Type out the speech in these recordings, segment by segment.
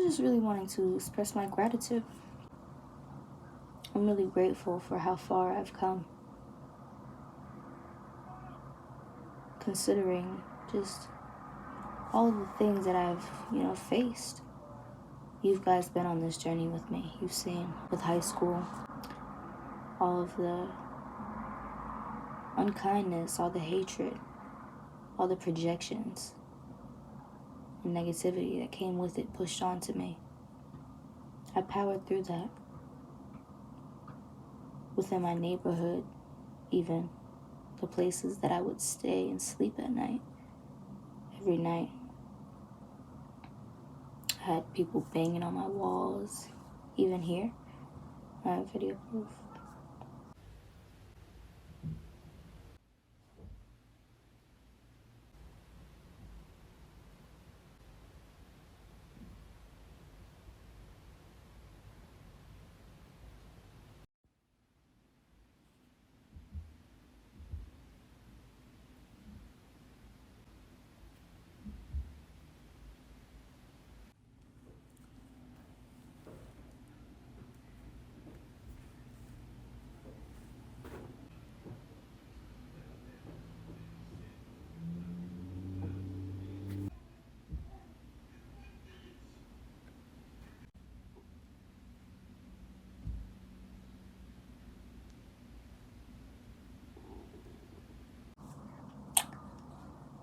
just really wanting to express my gratitude. I'm really grateful for how far I've come. Considering just all of the things that I've, faced. You guys been on this journey with me. You've seen with high school, all of the unkindness, all the hatred, all the projections and negativity that came with it pushed onto me. I powered through that. Within my neighborhood, even the places that I would stay and sleep at night. Every night, I had people banging on my walls. Even here, I have video proof.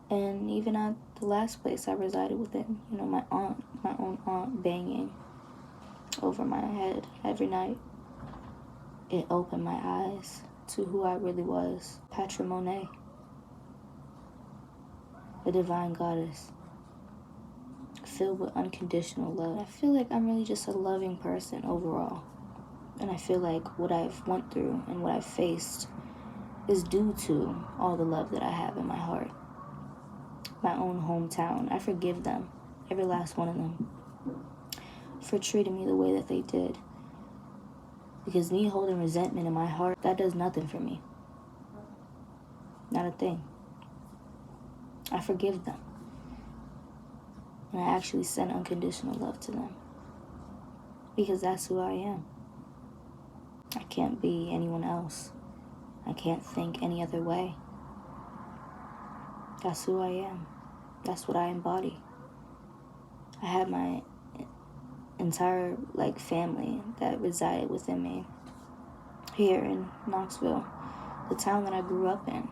And even at the last place I resided within, my own aunt banging over my head every night. It opened my eyes to who I really was. Patra Monet, a divine goddess, filled with unconditional love. I feel like I'm really just a loving person overall. And I feel like what I've went through and what I've faced is due to all the love that I have in my heart. My own hometown, I forgive them, every last one of them, for treating me the way that they did. Because me holding resentment in my heart, that does nothing for me. Not a thing. I forgive them. And I actually send unconditional love to them. Because that's who I am. I can't be anyone else. I can't think any other way. That's who I am. That's what I embody. I had my entire family that resided within me here in Knoxville, the town that I grew up in,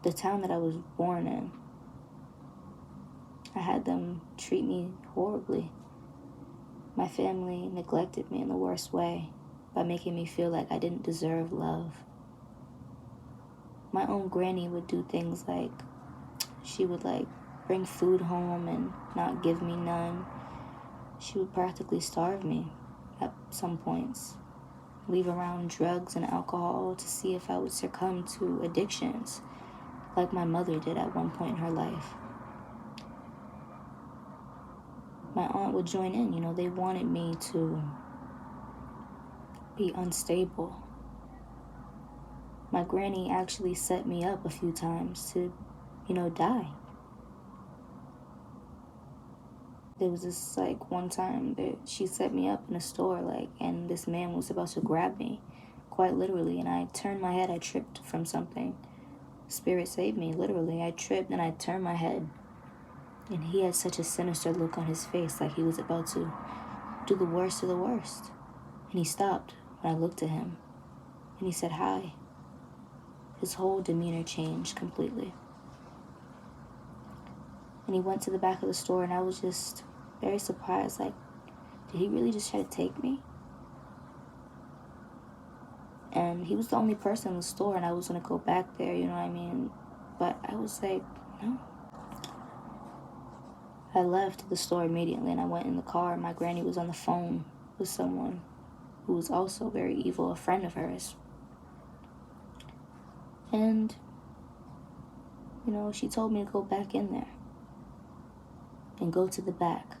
the town that I was born in. I had them treat me horribly. My family neglected me in the worst way by making me feel like I didn't deserve love. My own granny would do things like she would bring food home and not give me none. She would practically starve me at some points. Leave around drugs and alcohol to see if I would succumb to addictions like my mother did at one point in her life. My aunt would join in, they wanted me to be unstable. My granny actually set me up a few times to, die. There was this one time that she set me up in a store and this man was about to grab me, quite literally, and I turned my head. I tripped from something. Spirit saved me, literally. I tripped and I turned my head, and he had such a sinister look on his face, like he was about to do the worst of the worst. And he stopped when I looked at him, and he said hi. His whole demeanor changed completely. And he went to the back of the store, and I was just very surprised, did he really just try to take me? And he was the only person in the store, and I was going to go back there, you know what I mean? But I was like, no. I left the store immediately, and I went in the car. My granny was on the phone with someone who was also very evil, a friend of hers. And, she told me to go back in there and go to the back.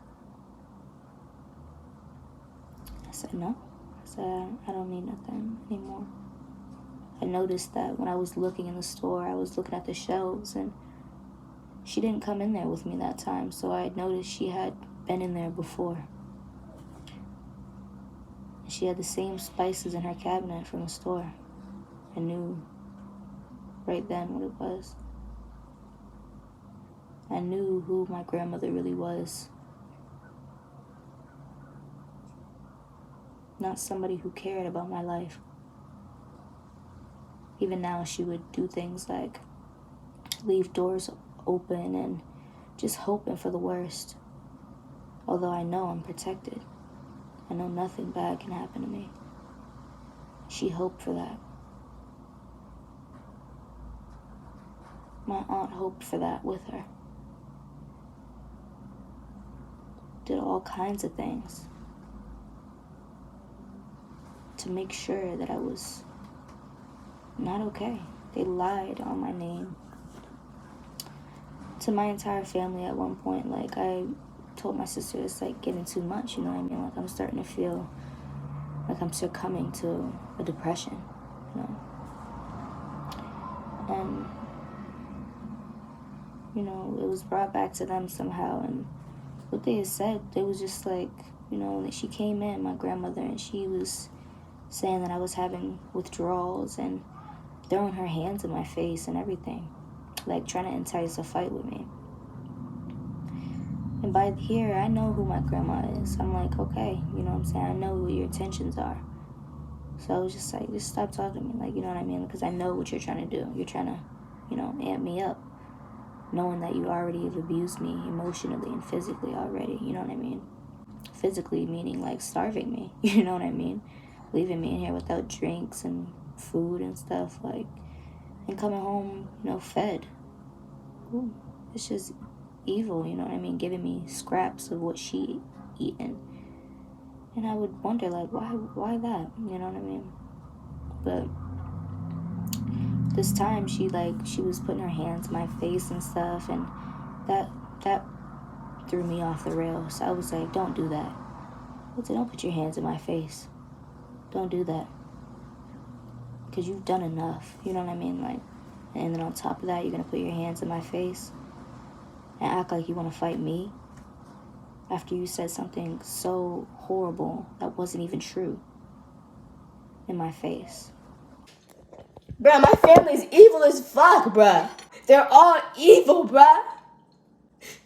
I said, no. I said, I don't need nothing anymore. I noticed that when I was looking in the store, I was looking at the shelves, and She didn't come in there with me that time, so I had noticed she had been in there before. She had the same spices in her cabinet from the store. I knew right then what it was. I knew who my grandmother really was. Not somebody who cared about my life. Even now, she would do things like leave doors open and just hoping for the worst. Although I know I'm protected. I know nothing bad can happen to me. She hoped for that. My aunt hoped for that with her. Did all kinds of things to make sure that I was not okay. They lied on my name to my entire family at one point. Like, I told my sister it's like getting too much, you know what I mean? Like, I'm starting to feel like I'm succumbing to a depression, you know? And, you know, it was brought back to them somehow, and what they had said, they was just like, you know, that she came in, my grandmother, and she was saying that I was having withdrawals and throwing her hands in my face and everything, like trying to entice a fight with me. And by here, I know who my grandma is. I'm like, okay, you know what I'm saying? I know what your intentions are. So I was just like, just stop talking to me, like, you know what I mean? Because I know what you're trying to do. You're trying to, you know, amp me up, knowing that you already have abused me emotionally and physically already, you know what I mean? Physically meaning like starving me, you know what I mean? Leaving me in here without drinks and food and stuff, like, and coming home, you know, fed. Ooh, it's just evil, you know what I mean? Giving me scraps of what she eaten. And I would wonder, like, why that? You know what I mean? But this time she was putting her hands in my face and stuff, and that threw me off the rails. I was like, don't do that. I said, don't put your hands in my face. Don't do that. Because you've done enough. You know what I mean? Like, and then on top of that, you're going to put your hands in my face and act like you want to fight me after you said something so horrible that wasn't even true in my face. Bruh, my family's evil as fuck, bruh. They're all evil, bruh.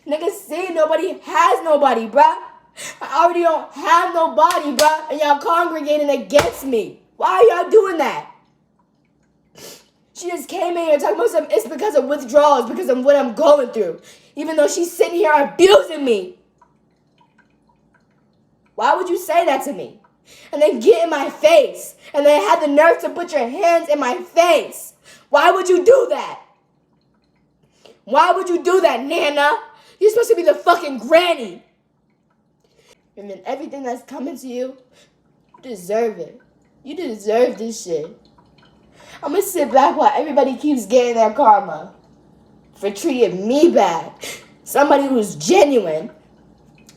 Niggas say nobody has nobody, bruh. I already don't have nobody, bruh, and y'all congregating against me. Why are y'all doing that? She just came in here talking about something. It's because of withdrawals, because of what I'm going through. Even though she's sitting here abusing me. Why would you say that to me? And then get in my face. And then have the nerve to put your hands in my face. Why would you do that? Why would you do that, Nana? You're supposed to be the fucking granny. And then everything that's coming to you, you deserve it. You deserve this shit. I'm gonna sit back while everybody keeps getting their karma for treating me bad. Somebody who's genuine.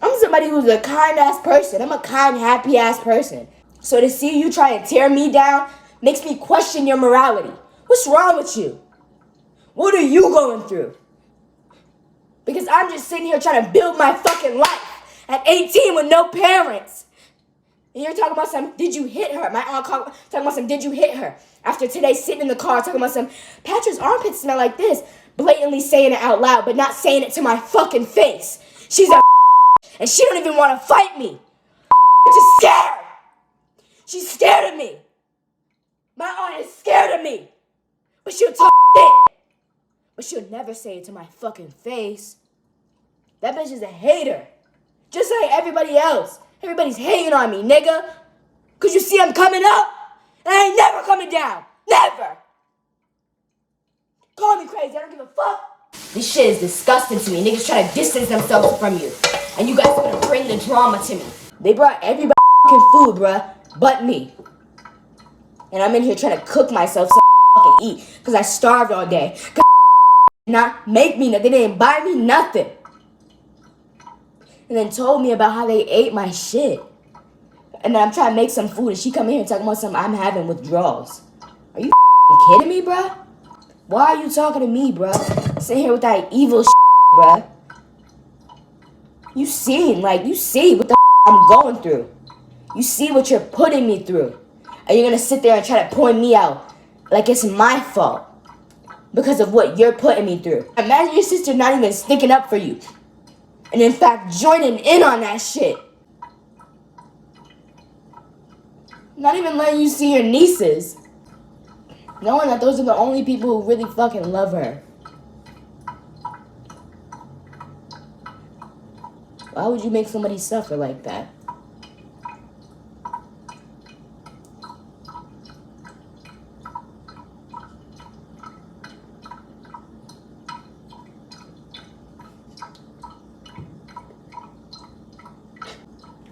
I'm somebody who's a kind-ass person. I'm a kind, happy-ass person. So to see you try and tear me down makes me question your morality. What's wrong with you? What are you going through? Because I'm just sitting here trying to build my fucking life at 18 with no parents. And you're talking about some, did you hit her? My aunt talking about some, did you hit her? After today, sitting in the car talking about some, Patrick's armpits smell like this. Blatantly saying it out loud, but not saying it to my fucking face. She's a and she don't even want to fight me. Just scared. She's scared of me. My aunt is scared of me. But she'll talk shit. But she'll never say it to my fucking face. That bitch is a hater. Just like everybody else. Everybody's hating on me, nigga. Cause you see I'm coming up. And I ain't never coming down. Never. Call me crazy. I don't give a fuck. This shit is disgusting to me. Niggas try to distance themselves from you. And you guys are gonna bring the drama to me. They brought everybody fucking food, bruh. But me. And I'm in here trying to cook myself so fucking eat. Cause I starved all day. Cause not make me nothing. They didn't buy me nothing. And then told me about how they ate my shit. And then I'm trying to make some food and she come in here talking about something I'm having withdrawals. Are you kidding me, bruh? Why are you talking to me, bruh? Sitting here with that evil shit. bruh. You see what the I'm going through. You see what you're putting me through. And you're gonna sit there and try to point me out like it's my fault because of what you're putting me through. Imagine your sister not even sticking up for you. And in fact, joining in on that shit. Not even letting you see your nieces. Knowing that those are the only people who really fucking love her. Why would you make somebody suffer like that?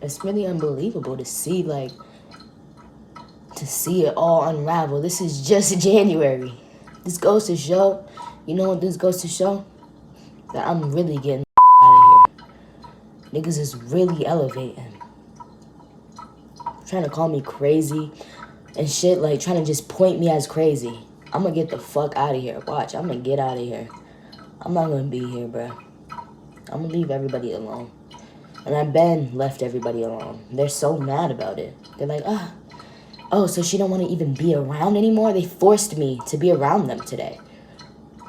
It's really unbelievable to see, it all unravel. This is just January. This goes to show, you know what this goes to show? That I'm really getting out of here. Niggas is really elevating. Trying to call me crazy and shit, like trying to just point me as crazy. I'm gonna get the fuck out of here. Watch, I'm gonna get out of here. I'm not gonna be here, bruh. I'm gonna leave everybody alone. And I've been left everybody alone. They're so mad about it. They're like, oh, so she don't want to even be around anymore? They forced me to be around them today.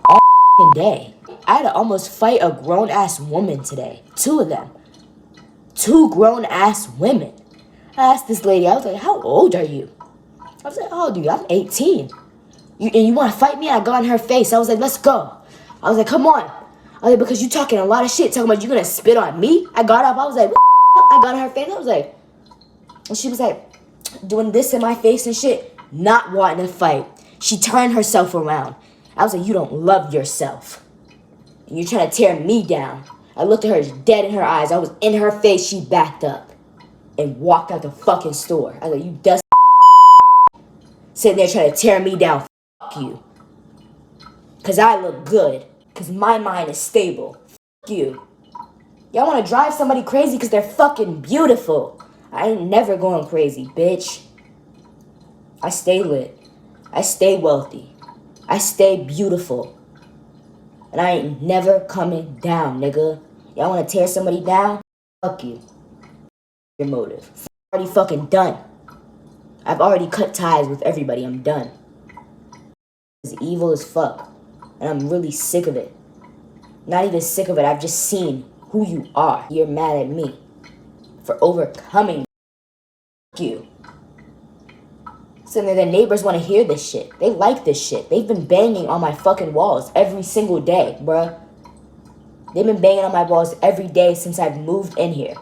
All day. I had to almost fight a grown-ass woman today. 2 of them. 2 grown-ass women. I asked this lady, I was like, how old are you? I was like, oh, dude, I'm 18. You want to fight me? I got in her face. I was like, let's go. I was like, come on. I was like, because you talking a lot of shit, talking about you gonna spit on me? I got up, I was like, what the fuck? I got in her face, I was like, and she was like, doing this in my face and shit, not wanting to fight. She turned herself around. I was like, you don't love yourself. And you're trying to tear me down. I looked at her dead in her eyes. I was in her face, she backed up and walked out the fucking store. I was like, you dust sitting there trying to tear me down, fuck you. Cause I look good. Cause my mind is stable. Fuck you. Y'all wanna drive somebody crazy cause they're fucking beautiful. I ain't never going crazy, bitch. I stay lit. I stay wealthy. I stay beautiful. And I ain't never coming down, nigga. Y'all wanna tear somebody down? Fuck you. Your motive. Already fucking done. I've already cut ties with everybody. I'm done. It's evil as fuck. And I'm really sick of it. Not even sick of it, I've just seen who you are. You're mad at me for overcoming you. So the neighbors want to hear this shit. They like this shit. They've been banging on my fucking walls every single day, bruh. They've been banging on my walls every day since I've moved in here.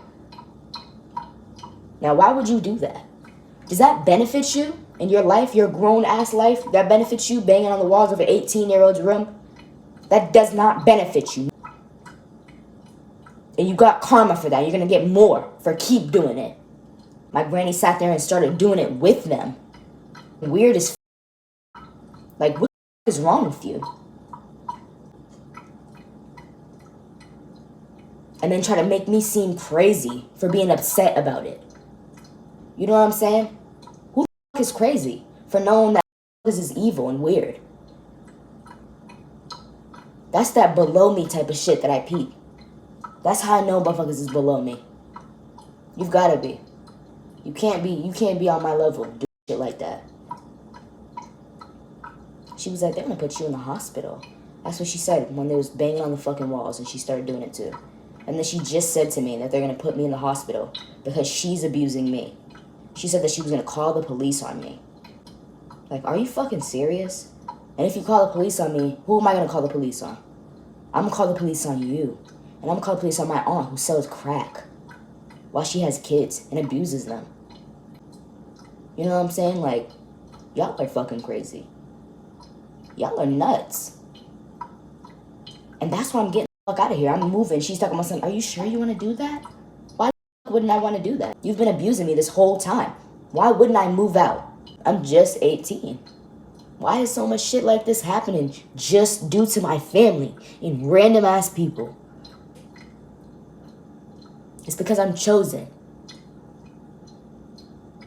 Now, why would you do that? Does that benefit you in your life, your grown-ass life? That benefits you banging on the walls of an 18-year-old's room? That does not benefit you. And you got karma for that. You're going to get more for keep doing it. My granny sat there and started doing it with them. Weird as f***. Like, what the f*** is wrong with you? And then try to make me seem crazy for being upset about it. You know what I'm saying? Who the f*** is crazy for knowing that this is evil and weird? That's that below me type of shit that I peep. That's how I know motherfuckers is below me. You've gotta be. You can't be on my level do shit like that. She was like, they're gonna put you in the hospital. That's what she said when they was banging on the fucking walls and she started doing it too. And then she just said to me that they're gonna put me in the hospital because she's abusing me. She said that she was gonna call the police on me. Like, are you fucking serious? And if you call the police on me, who am I gonna call the police on? I'm gonna call the police on you. And I'm gonna call the police on my aunt who sells crack while she has kids and abuses them. You know what I'm saying? Like, y'all are fucking crazy. Y'all are nuts. And that's why I'm getting the fuck out of here. I'm moving. She's talking about something. Are you sure you want to do that? Why the fuck wouldn't I want to do that? You've been abusing me this whole time. Why wouldn't I move out? I'm just 18. Why is so much shit like this happening just due to my family and random ass people? It's because I'm chosen.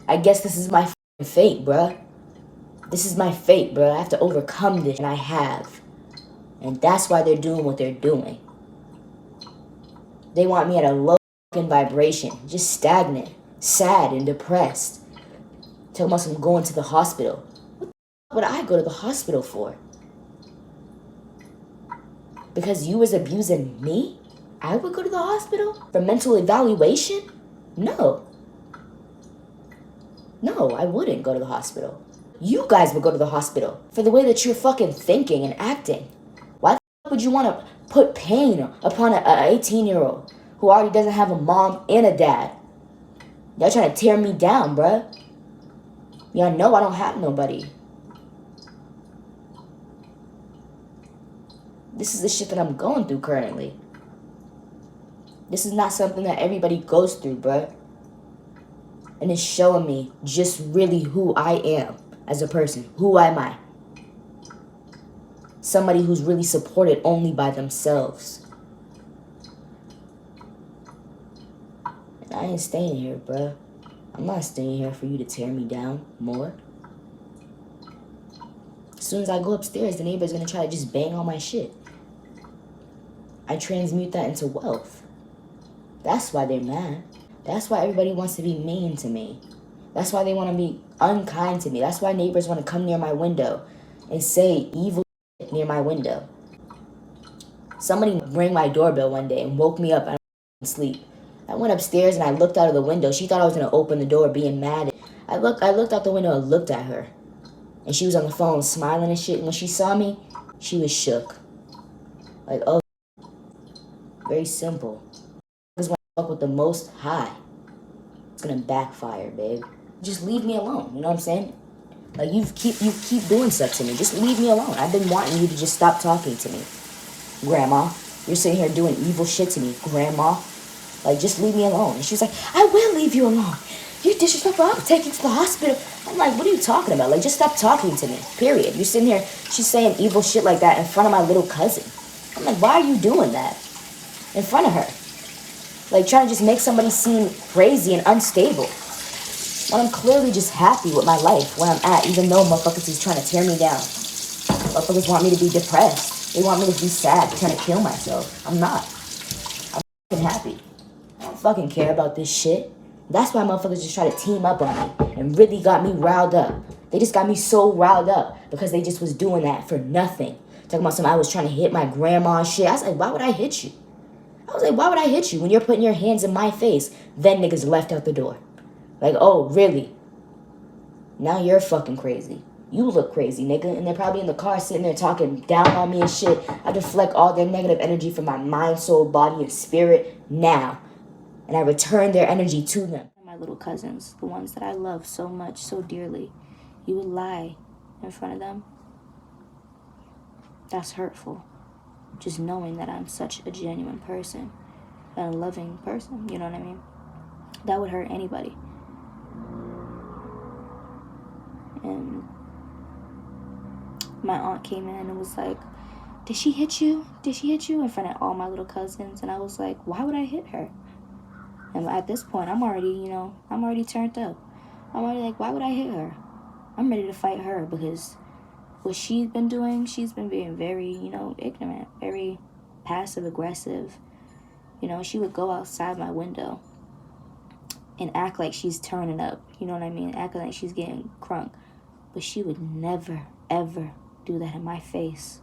I guess this is my fate, bruh. This is my fate, bruh. I have to overcome this, and I have. And that's why they're doing what they're doing. They want me at a low fucking vibration, just stagnant, sad, and depressed. Talking about some going to the hospital. What the fuck would I go to the hospital for? Because you was abusing me? I would go to the hospital? For mental evaluation? No. No, I wouldn't go to the hospital. You guys would go to the hospital for the way that you're fucking thinking and acting. Why the fuck would you want to put pain upon an 18-year-old who already doesn't have a mom and a dad? Y'all trying to tear me down, bruh. Y'all know I don't have nobody. This is the shit that I'm going through currently. This is not something that everybody goes through, bruh. And it's showing me just really who I am as a person. Who am I? Somebody who's really supported only by themselves. And I ain't staying here, bruh. I'm not staying here for you to tear me down more. As soon as I go upstairs, the neighbor's gonna try to just bang on my shit. I transmute that into wealth. That's why they're mad. That's why everybody wants to be mean to me. That's why they want to be unkind to me. That's why neighbors want to come near my window and say evil shit near my window. Somebody rang my doorbell one day and woke me up out of sleep. I went upstairs and I looked out of the window. She thought I was going to open the door being mad. I looked out the window and looked at her. And she was on the phone smiling and shit. And when she saw me, she was shook. Like, oh, very simple. Because when I fuck with the Most High, it's gonna backfire, babe. Just leave me alone, you know what I'm saying? Like, you keep doing stuff to me. Just leave me alone. I've been wanting you to just stop talking to me. Grandma, you're sitting here doing evil shit to me. Grandma, like, just leave me alone. And she's like, I will leave you alone. You're disrespectful. I'll take you to the hospital. I'm like, what are you talking about? Like, just stop talking to me, period. You're sitting here, she's saying evil shit like that in front of my little cousin. I'm like, why are you doing that in front of her? Like, trying to just make somebody seem crazy and unstable. When I'm clearly just happy with my life, where I'm at, even though motherfuckers is trying to tear me down. Motherfuckers want me to be depressed. They want me to be sad, trying to kill myself. I'm not. I'm fucking happy. I don't fucking care about this shit. That's why motherfuckers just try to team up on me and really got me riled up. They just got me so riled up because they just was doing that for nothing. Talking about something I was trying to hit my grandma and shit. I was like, why would I hit you? I was like, why would I hit you when you're putting your hands in my face? Then niggas left out the door. Like, oh, really? Now you're fucking crazy. You look crazy, nigga. And they're probably in the car sitting there talking down on me and shit. I deflect all their negative energy from my mind, soul, body, and spirit now. And I return their energy to them. My little cousins, the ones that I love so much, so dearly, you would lie in front of them. That's hurtful. Just knowing that I'm such a genuine person, a loving person, you know what I mean? That would hurt anybody. And my aunt came in and was like, did she hit you? Did she hit you? In front of all my little cousins. And I was like, why would I hit her? And at this point, I'm already turned up. I'm already like, why would I hit her? I'm ready to fight her because what she's been doing, she's been being very, ignorant, very passive aggressive. She would go outside my window and act like she's turning up, you know what I mean? Acting like she's getting crunk. But she would never, ever do that in my face.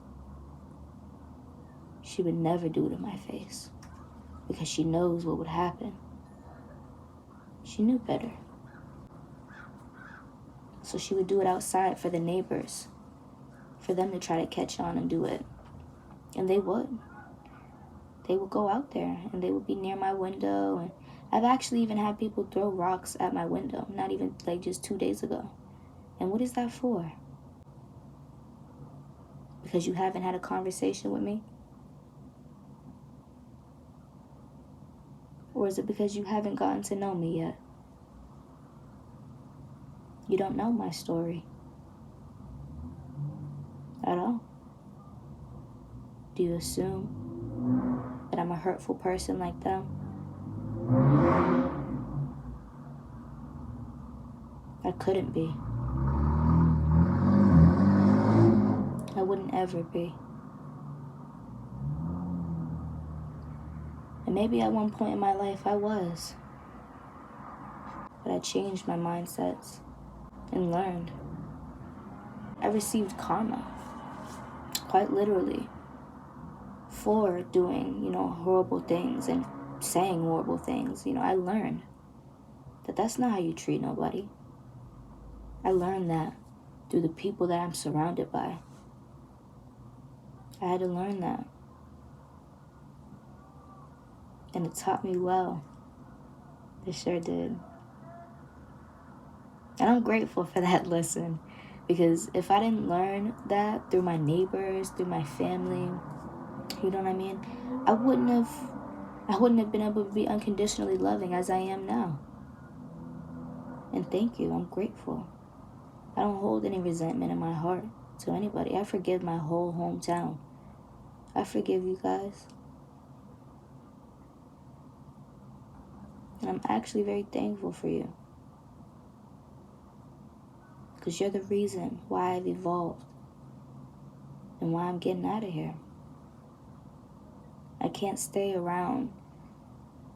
She would never do it in my face because she knows what would happen. She knew better. So she would do it outside for the neighbors, for them to try to catch on and do it. And they would. They would go out there and they would be near my window. And I've actually even had people throw rocks at my window, not even like just 2 days ago. And what is that for? Because you haven't had a conversation with me? Or is it because you haven't gotten to know me yet? You don't know my story at all. Do you assume that I'm a hurtful person like them? I couldn't be. I wouldn't ever be. And maybe at one point in my life I was. But I changed my mindsets and learned. I received karma, quite literally, for doing, horrible things and saying horrible things. I learned that that's not how you treat nobody. I learned that through the people that I'm surrounded by. I had to learn that. And it taught me well. It sure did. And I'm grateful for that lesson. Because if I didn't learn that through my neighbors, through my family, you know what I mean? I wouldn't have been able to be unconditionally loving as I am now. And thank you. I'm grateful. I don't hold any resentment in my heart to anybody. I forgive my whole hometown. I forgive you guys. And I'm actually very thankful for you. Because you're the reason why I've evolved. And why I'm getting out of here. I can't stay around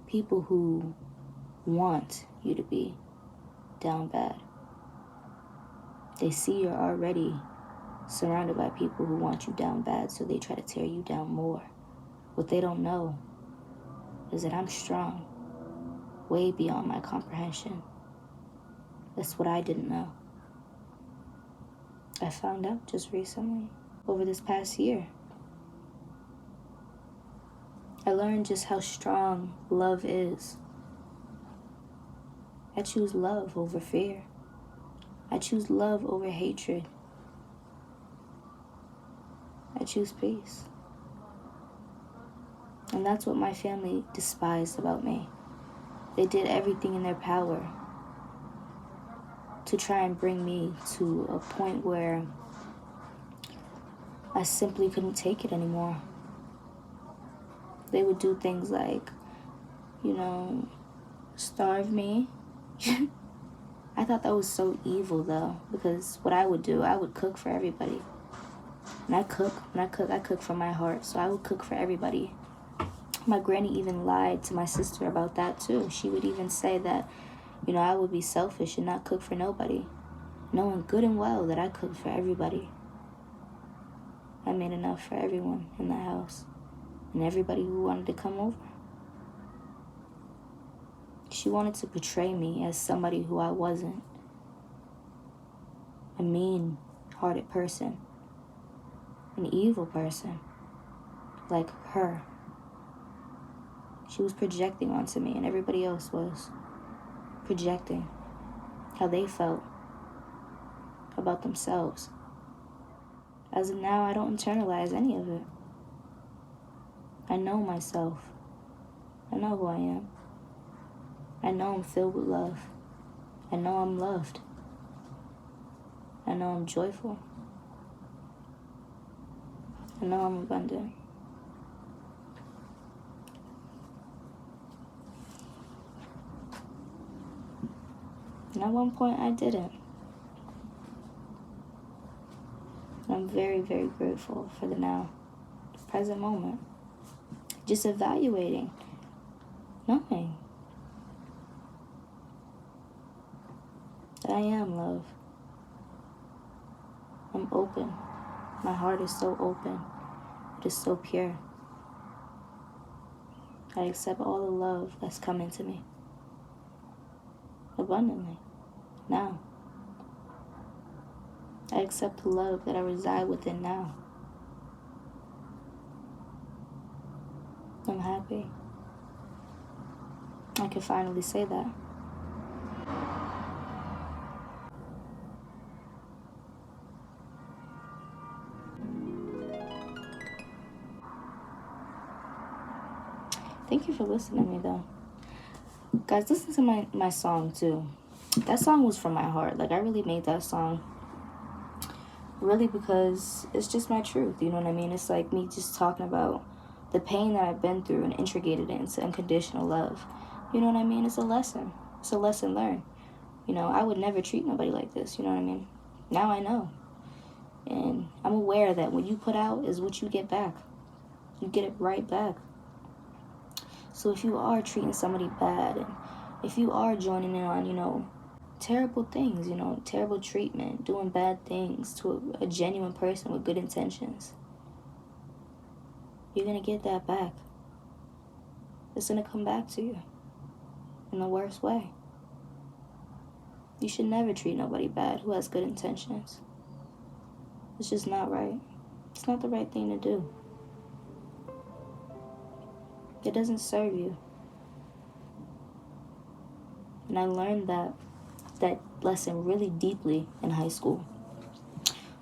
people who want you to be down bad. They see you're already surrounded by people who want you down bad, so they try to tear you down more. What they don't know is that I'm strong, way beyond my comprehension. That's what I didn't know. I found out just recently, over this past year. I learned just how strong love is. I choose love over fear. I choose love over hatred. I choose peace. And that's what my family despised about me. They did everything in their power to try and bring me to a point where I simply couldn't take it anymore. They would do things like, starve me. I thought that was so evil though, because what I would do, I would cook for everybody. When I cook from my heart, so I would cook for everybody. My granny even lied to my sister about that too. She would even say that, I would be selfish and not cook for nobody, knowing good and well that I cooked for everybody. I made enough for everyone in the house and everybody who wanted to come over. She wanted to portray me as somebody who I wasn't. A mean-hearted person. An evil person. Like her. She was projecting onto me, and everybody else was projecting how they felt about themselves. As of now, I don't internalize any of it. I know myself. I know who I am. I know I'm filled with love. I know I'm loved. I know I'm joyful. I know I'm abundant. And at one point I didn't. And I'm very, very grateful for the now, the present moment. Just evaluating, knowing that I am love. I'm open. My heart is so open. It is so pure. I accept all the love that's coming to me. Abundantly. Now. I accept the love that I reside within now. I'm happy. I can finally say that. Thank you for listening to me, though. Guys, listen to my song, too. That song was from my heart. Like, I really made that song really because it's just my truth, you know what I mean? It's like me just talking about the pain that I've been through and integrated it into unconditional love. You know what I mean? It's a lesson. It's a lesson learned. I would never treat nobody like this, you know what I mean? Now I know. And I'm aware that what you put out is what you get back. You get it right back. So if you are treating somebody bad, and if you are joining in on, terrible things, terrible treatment, doing bad things to a genuine person with good intentions, you're going to get that back. It's going to come back to you in the worst way. You should never treat nobody bad who has good intentions. It's just not right. It's not the right thing to do. It doesn't serve you. And I learned that lesson really deeply in high school,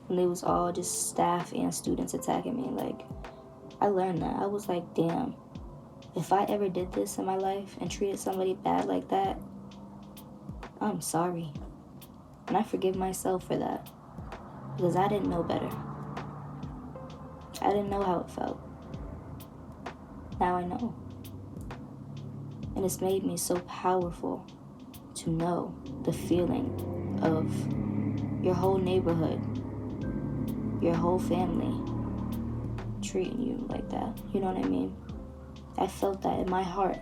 when they was all just staff and students attacking me. Like, I learned that. I was like, damn, if I ever did this in my life and treated somebody bad like that, I'm sorry. And I forgive myself for that, because I didn't know better. I didn't know how it felt. Now I know. And it's made me so powerful to know the feeling of your whole neighborhood, your whole family treating you like that. You know what I mean? I felt that in my heart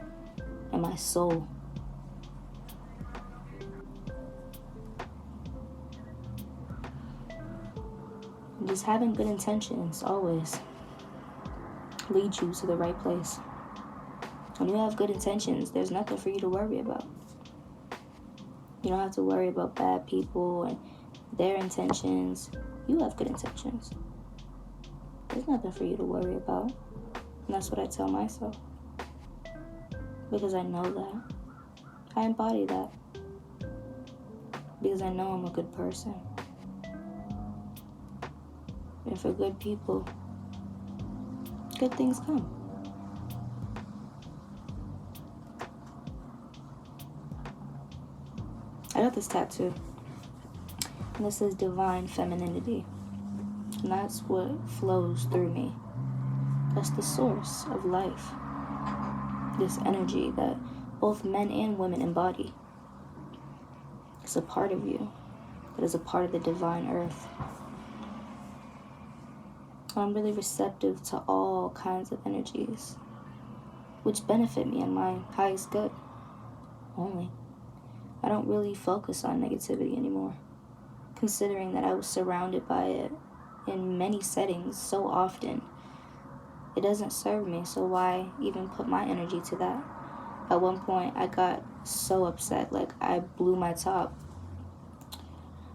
and my soul. And just having good intentions always lead you to the right place. When you have good intentions, there's nothing for you to worry about. You don't have to worry about bad people and their intentions. You have good intentions. There's nothing for you to worry about. And that's what I tell myself. Because I know that. I embody that. Because I know I'm a good person. And for good people, good things come. I got this tattoo, and this says divine femininity, and that's what flows through me. That's the source of life, this energy that both men and women embody. It's a part of you that is a part of the divine earth. I'm really receptive to all kinds of energies, which benefit me in my highest good only. I don't really focus on negativity anymore, considering that I was surrounded by it in many settings so often. It doesn't serve me, so why even put my energy to that? At one point, I got so upset, like I blew my top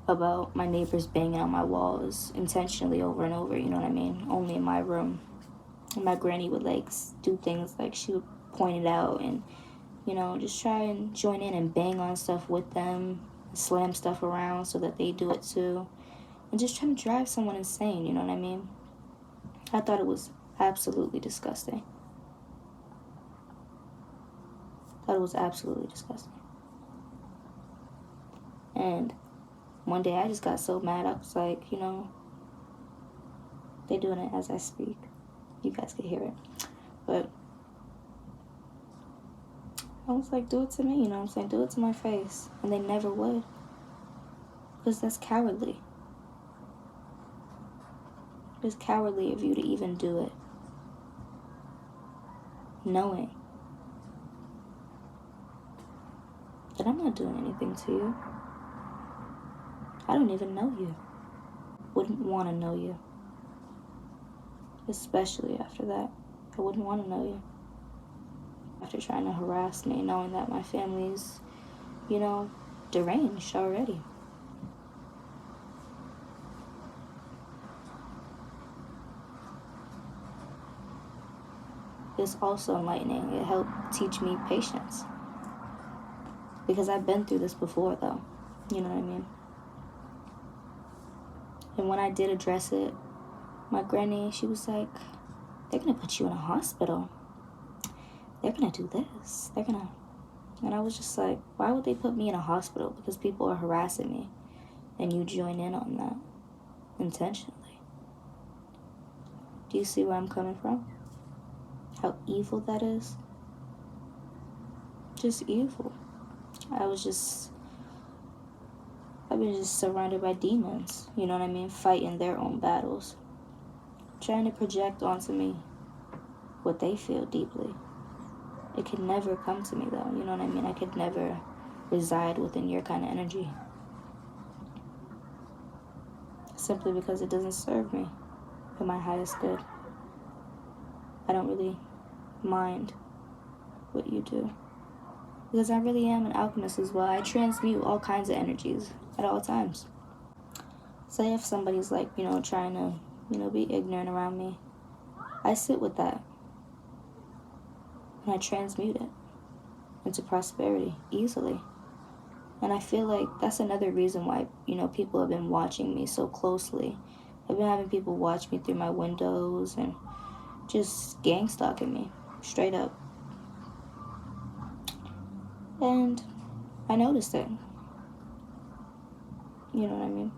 about my neighbors banging on my walls intentionally over and over, you know what I mean? Only in my room. And my granny would do things like she would point it out and just try and join in and bang on stuff with them, slam stuff around so that they do it too, and just trying to drive someone insane, you know what I mean? I thought it was absolutely disgusting. Thought it was absolutely disgusting. And one day I just got so mad, I was like, they're doing it as I speak. You guys can hear it. But I was like, do it to me, you know what I'm saying? Do it to my face. And they never would. Because that's cowardly. It's cowardly of you to even do it. Knowing that I'm not doing anything to you. I don't even know you. Wouldn't want to know you. Especially after that. I wouldn't want to know you. After trying to harass me, knowing that my family's, deranged already. It's also enlightening. It helped teach me patience. Because I've been through this before, though. You know what I mean? And when I did address it, my granny, she was like, they're going to put you in a hospital. They're going to do this. And I was just like, why would they put me in a hospital? Because people are harassing me. And you join in on that intentionally. Do you see where I'm coming from? How evil that is? Just evil. I've been just surrounded by demons, you know what I mean? Fighting their own battles. Trying to project onto me what they feel deeply. It could never come to me, though. You know what I mean? I could never reside within your kind of energy. Simply because it doesn't serve me for my highest good. I don't really mind what you do. Because I really am an alchemist as well. I transmute all kinds of energies at all times. Say if somebody's like, trying to, be ignorant around me, I sit with that. And I transmute it into prosperity easily. And I feel like that's another reason why, people have been watching me so closely. I've been having people watch me through my windows and just gang stalking me, straight up. And I noticed it. You know what I mean?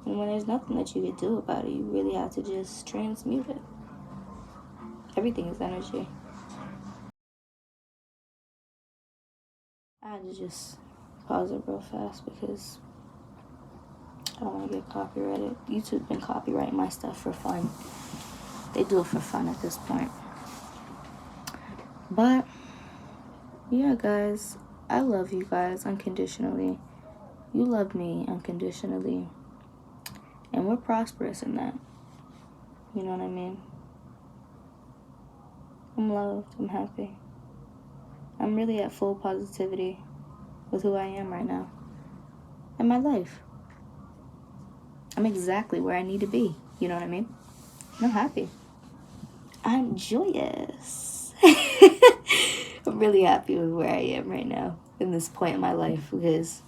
And when there's nothing that you can do about it, you really have to just transmute it. Everything is energy. I had to just pause it real fast because I don't want to get copyrighted. YouTube's been copyrighting my stuff for fun. They do it for fun at this point. But, yeah, guys, I love you guys unconditionally. You love me unconditionally. And we're prosperous in that. You know what I mean? I'm loved. I'm happy. I'm really at full positivity with who I am right now in my life. I'm exactly where I need to be. You know what I mean? I'm happy. I'm joyous. I'm really happy with where I am right now in this point in my life because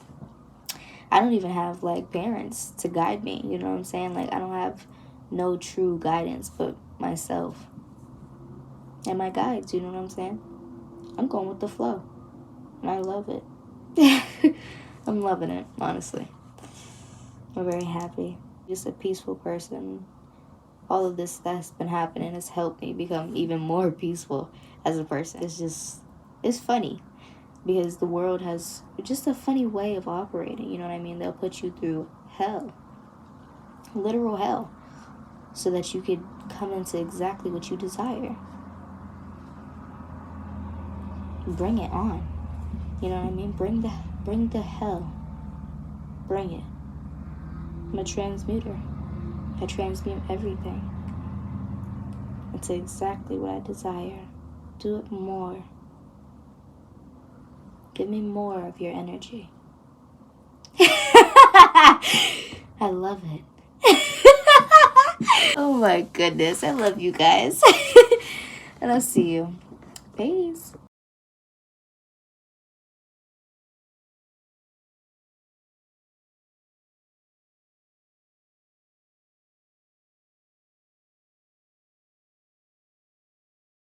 I don't even have like parents to guide me. You know what I'm saying? Like I don't have no true guidance but myself and my guides. You know what I'm saying? I'm going with the flow and I love it. I'm loving it, honestly. I'm very happy. Just a peaceful person. All of this that's been happening has helped me become even more peaceful as a person. It's funny because the world has just a funny way of operating. You know what I mean? They'll put you through hell, literal hell, so that you could come into exactly what you desire. Bring it on. You know what I mean? Bring the hell. Bring it. I'm a transmuter. I transmute everything into exactly what I desire. Do it more. Give me more of your energy. I love it. Oh my goodness. I love you guys. And I'll see you. Peace.